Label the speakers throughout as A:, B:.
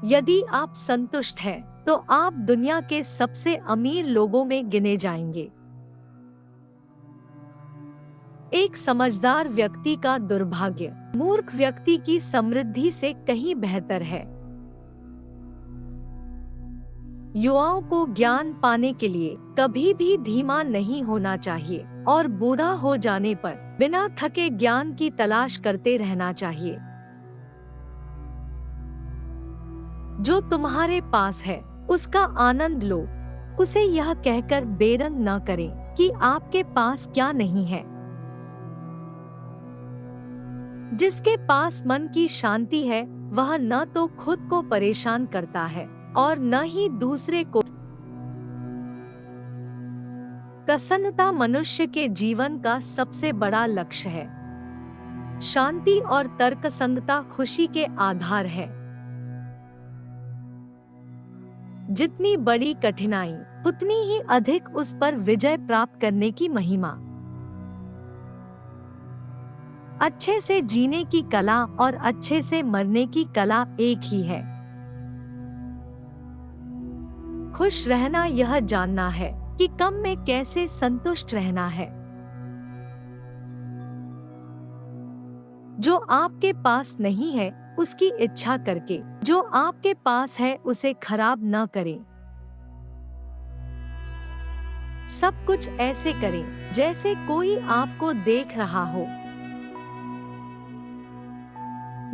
A: यदि आप संतुष्ट हैं, तो आप दुनिया के सबसे अमीर लोगों में गिने जाएंगे। एक समझदार व्यक्ति का दुर्भाग्य मूर्ख व्यक्ति की समृद्धि से कहीं बेहतर है। युवाओं को ज्ञान पाने के लिए कभी भी धीमा नहीं होना चाहिए और बूढ़ा हो जाने पर बिना थके ज्ञान की तलाश करते रहना चाहिए। जो तुम्हारे पास है उसका आनंद लो, उसे यह कहकर बेरंग न करें कि आपके पास क्या नहीं है। जिसके पास मन की शांति है वह न तो खुद को परेशान करता है और न ही दूसरे को। प्रसन्नता मनुष्य के जीवन का सबसे बड़ा लक्ष्य है। शांति और तर्कसंगता खुशी के आधार है। जितनी बड़ी कठिनाई उतनी ही अधिक उस पर विजय प्राप्त करने की महिमा। अच्छे से जीने की कला और अच्छे से मरने की कला एक ही है। खुश रहना यह जानना है कि कम में कैसे संतुष्ट रहना है। जो आपके पास नहीं है उसकी इच्छा करके जो आपके पास है उसे खराब न करें। सब कुछ ऐसे करें जैसे कोई आपको देख रहा हो।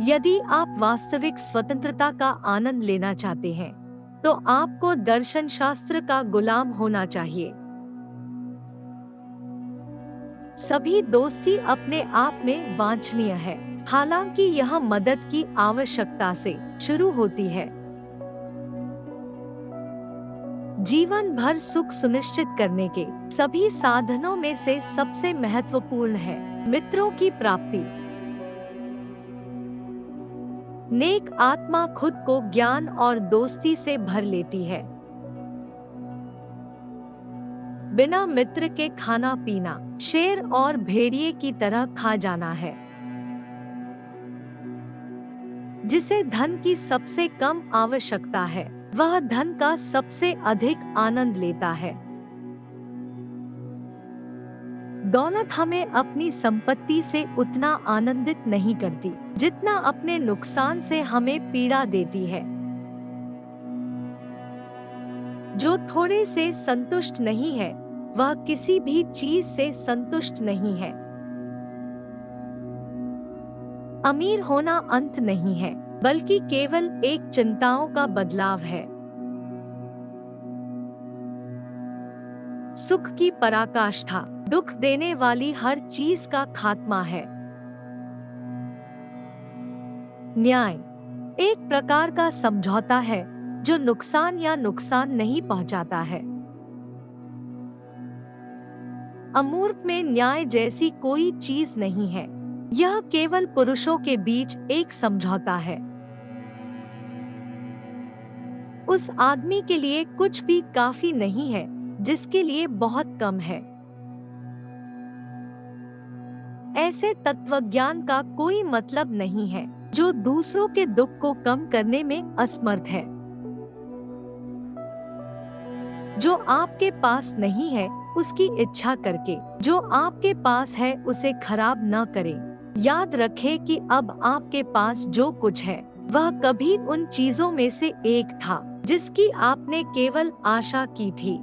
A: यदि आप वास्तविक स्वतंत्रता का आनंद लेना चाहते हैं तो आपको दर्शन शास्त्र का गुलाम होना चाहिए। सभी दोस्ती अपने आप में वांछनीय है, हालांकि यह मदद की आवश्यकता से शुरू होती है। जीवन भर सुख सुनिश्चित करने के सभी साधनों में से सबसे महत्वपूर्ण है मित्रों की प्राप्ति। नेक आत्मा खुद को ज्ञान और दोस्ती से भर लेती है। बिना मित्र के खाना पीना शेर और भेड़िए की तरह खा जाना है। जिसे धन की सबसे कम आवश्यकता है वह धन का सबसे अधिक आनंद लेता है। दौलत हमें अपनी संपत्ति से उतना आनंदित नहीं करती जितना अपने नुकसान से हमें पीड़ा देती है। जो थोड़े से संतुष्ट नहीं है वह किसी भी चीज से संतुष्ट नहीं है। अमीर होना अंत नहीं है बल्कि केवल एक चिंताओं का बदलाव है। सुख की पराकाष्ठा दुख देने वाली हर चीज का खात्मा है। न्याय एक प्रकार का समझौता है जो नुकसान या नुकसान नहीं पहुंचाता है। अमूर्त में न्याय जैसी कोई चीज नहीं है, यह केवल पुरुषों के बीच एक समझौता है। उस आदमी के लिए कुछ भी काफी नहीं है जिसके लिए बहुत कम है। ऐसे तत्वज्ञान का कोई मतलब नहीं है जो दूसरों के दुख को कम करने में असमर्थ है। जो आपके पास नहीं है उसकी इच्छा करके जो आपके पास है उसे खराब न करें। याद रखें कि अब आपके पास जो कुछ है वह कभी उन चीजों में से एक था जिसकी आपने केवल आशा की थी।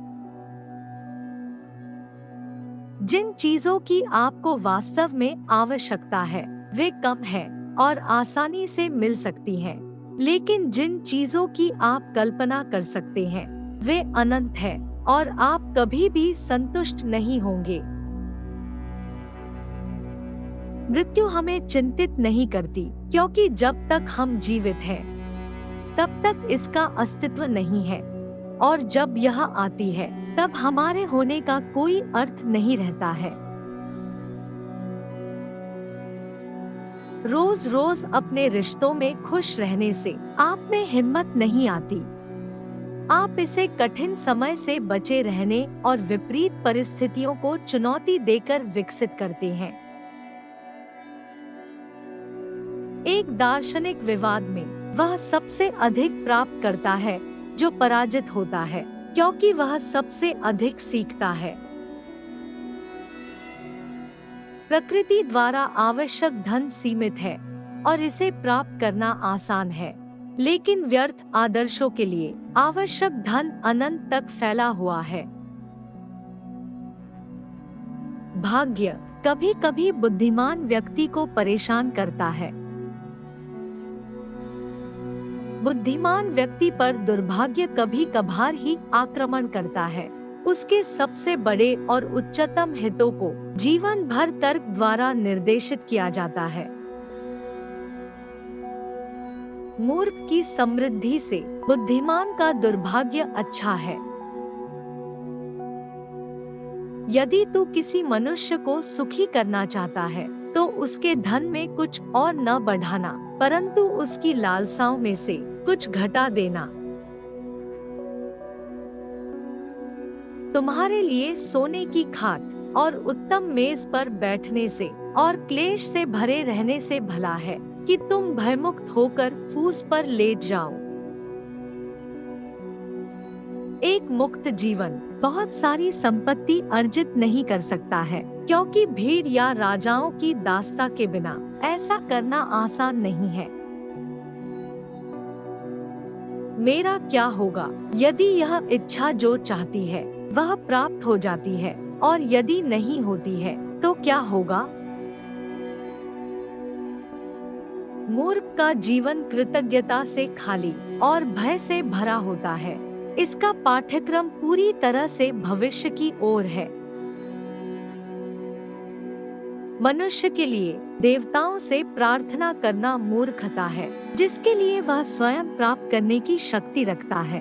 A: जिन चीजों की आपको वास्तव में आवश्यकता है वे कम है और आसानी से मिल सकती हैं, लेकिन जिन चीजों की आप कल्पना कर सकते हैं वे अनंत है और आप कभी भी संतुष्ट नहीं होंगे। मृत्यु हमें चिंतित नहीं करती क्योंकि जब तक हम जीवित हैं तब तक इसका अस्तित्व नहीं है, और जब यह आती है तब हमारे होने का कोई अर्थ नहीं रहता है। रोज रोज अपने रिश्तों में खुश रहने से आप में हिम्मत नहीं आती। आप इसे कठिन समय से बचे रहने और विपरीत परिस्थितियों को चुनौती देकर विकसित करते हैं। एक दार्शनिक विवाद में वह सबसे अधिक प्राप्त करता है जो पराजित होता है, क्योंकि वह सबसे अधिक सीखता है। प्रकृति द्वारा आवश्यक धन सीमित है और इसे प्राप्त करना आसान है, लेकिन व्यर्थ आदर्शों के लिए आवश्यक धन अनंत तक फैला हुआ है। भाग्य कभी कभी बुद्धिमान व्यक्ति को परेशान करता है। बुद्धिमान व्यक्ति पर दुर्भाग्य कभी कभार ही आक्रमण करता है। उसके सबसे बड़े और उच्चतम हितों को जीवन भर तर्क द्वारा निर्देशित किया जाता है। मूर्ख की समृद्धि से बुद्धिमान का दुर्भाग्य अच्छा है। यदि तू किसी मनुष्य को सुखी करना चाहता है तो उसके धन में कुछ और न बढ़ाना, परंतु उसकी लालसाओं में से कुछ घटा देना। तुम्हारे लिए सोने की खाट और उत्तम मेज पर बैठने से और क्लेश से भरे रहने से भला है कि तुम भयमुक्त होकर फूस पर लेट जाओ। एक मुक्त जीवन बहुत सारी संपत्ति अर्जित नहीं कर सकता है, क्योंकि भीड़ या राजाओं की दास्ता के बिना ऐसा करना आसान नहीं है। मेरा क्या होगा यदि यह इच्छा जो चाहती है वह प्राप्त हो जाती है, और यदि नहीं होती है तो क्या होगा? मूर्ख का जीवन कृतज्ञता से खाली और भय से भरा होता है। इसका पाठ्यक्रम पूरी तरह से भविष्य की ओर है। मनुष्य के लिए देवताओं से प्रार्थना करना मूर्खता है, जिसके लिए वह स्वयं प्राप्त करने की शक्ति रखता है।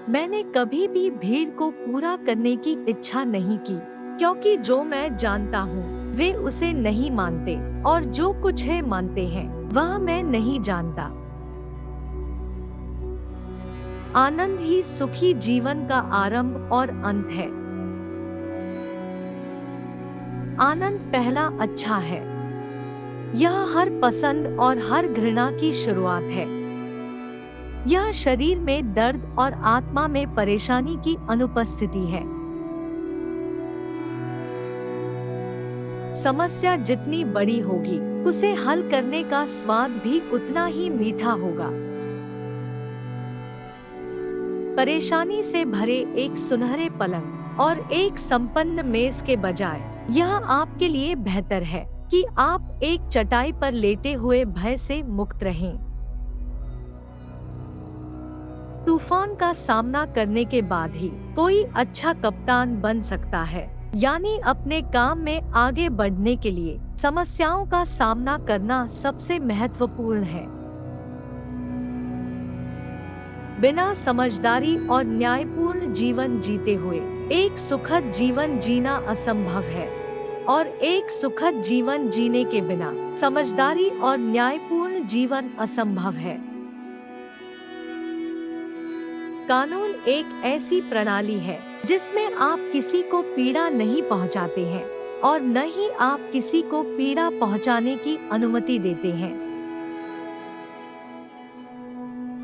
A: मैंने कभी भी भीड़ को पूरा करने की इच्छा नहीं की, क्योंकि जो मैं जानता हूँ वे उसे नहीं मानते, और जो कुछ है मानते हैं वह मैं नहीं जानता। आनंद ही सुखी जीवन का आरंभ और अंत है। आनंद पहला अच्छा है। यह हर पसंद और हर घृणा की शुरुआत है। यह शरीर में दर्द और आत्मा में परेशानी की अनुपस्थिति है। समस्या जितनी बड़ी होगी उसे हल करने का स्वाद भी उतना ही मीठा होगा। परेशानी से भरे एक सुनहरे पलंग और एक संपन्न मेज के बजाय यह आपके लिए बेहतर है कि आप एक चटाई पर लेटे हुए भय से मुक्त रहें। तूफान का सामना करने के बाद ही कोई अच्छा कप्तान बन सकता है, यानी अपने काम में आगे बढ़ने के लिए समस्याओं का सामना करना सबसे महत्वपूर्ण है। बिना समझदारी और न्यायपूर्ण जीवन जीते हुए एक सुखद जीवन जीना असंभव है, और एक सुखद जीवन जीने के बिना समझदारी और न्यायपूर्ण जीवन असंभव है। कानून एक ऐसी प्रणाली है जिसमें आप किसी को पीड़ा नहीं पहुंचाते हैं और न ही आप किसी को पीड़ा पहुंचाने की अनुमति देते हैं।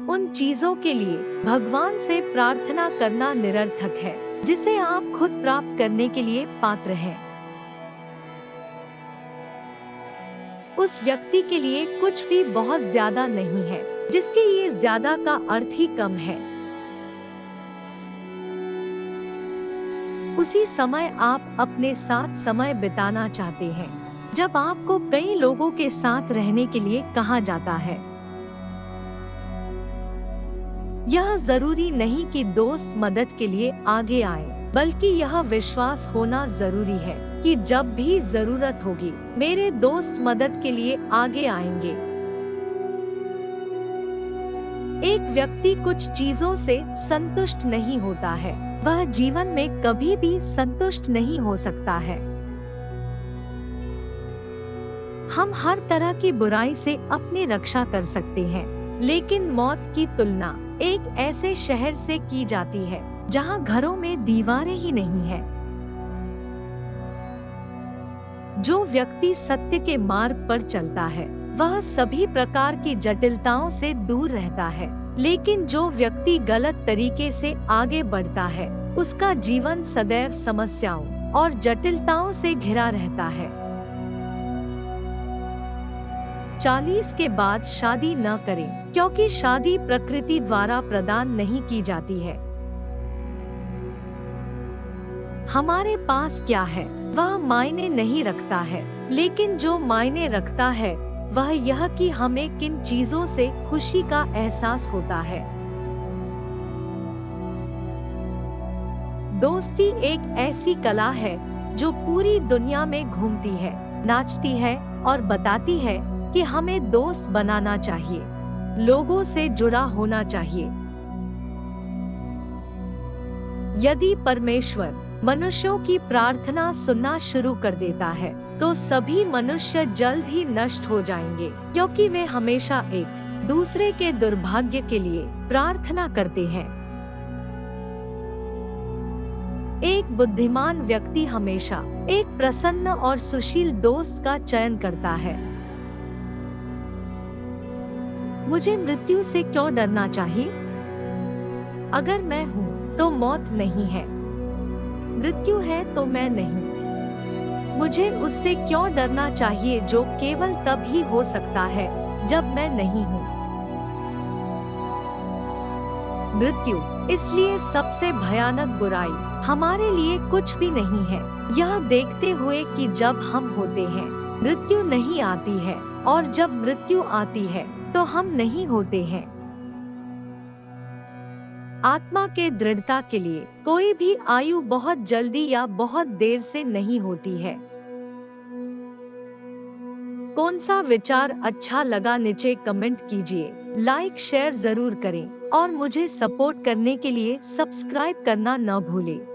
A: उन चीजों के लिए भगवान से प्रार्थना करना निरर्थक है जिसे आप खुद प्राप्त करने के लिए पात्र हैं। उस व्यक्ति के लिए कुछ भी बहुत ज्यादा नहीं है जिसके ये ज्यादा का अर्थ ही कम है। उसी समय आप अपने साथ समय बिताना चाहते हैं जब आपको कई लोगों के साथ रहने के लिए कहा जाता है। यह जरूरी नहीं कि दोस्त मदद के लिए आगे आए, बल्कि यह विश्वास होना जरूरी है कि जब भी जरूरत होगी मेरे दोस्त मदद के लिए आगे आएंगे। एक व्यक्ति कुछ चीजों से संतुष्ट नहीं होता है, वह जीवन में कभी भी संतुष्ट नहीं हो सकता है। हम हर तरह की बुराई से अपनी रक्षा कर सकते हैं, लेकिन मौत की तुलना एक ऐसे शहर से की जाती है जहां घरों में दीवारें ही नहीं है। जो व्यक्ति सत्य के मार्ग पर चलता है वह सभी प्रकार की जटिलताओं से दूर रहता है। लेकिन जो व्यक्ति गलत तरीके से आगे बढ़ता है, उसका जीवन सदैव समस्याओं और जटिलताओं से घिरा रहता है। 40 के बाद शादी न करें, क्योंकि शादी प्रकृति द्वारा प्रदान नहीं की जाती है। हमारे पास क्या है वह मायने नहीं रखता है, लेकिन जो मायने रखता है वह यह कि हमें किन चीजों से खुशी का एहसास होता है। दोस्ती एक ऐसी कला है जो पूरी दुनिया में घूमती है, नाचती है और बताती है कि हमें दोस्त बनाना चाहिए, लोगों से जुड़ा होना चाहिए। यदि परमेश्वर मनुष्यों की प्रार्थना सुनना शुरू कर देता है, तो सभी मनुष्य जल्द ही नष्ट हो जाएंगे, क्योंकि वे हमेशा एक दूसरे के दुर्भाग्य के लिए प्रार्थना करते हैं। एक बुद्धिमान व्यक्ति हमेशा एक प्रसन्न और सुशील दोस्त का चयन करता है। मुझे मृत्यु से क्यों डरना चाहिए? अगर मैं हूँ तो मौत नहीं है, मृत्यु है तो मैं नहीं। मुझे उससे क्यों डरना चाहिए जो केवल तब ही हो सकता है जब मैं नहीं हूँ। मृत्यु इसलिए सबसे भयानक बुराई हमारे लिए कुछ भी नहीं है, यह देखते हुए कि जब हम होते हैं मृत्यु नहीं आती है, और जब मृत्यु आती है तो हम नहीं होते हैं। आत्मा के दृढ़ता के लिए कोई भी आयु बहुत जल्दी या बहुत देर से नहीं होती है। कौन सा विचार अच्छा लगा नीचे कमेंट कीजिए, लाइक शेयर जरूर करें और मुझे सपोर्ट करने के लिए सब्सक्राइब करना न भूलें।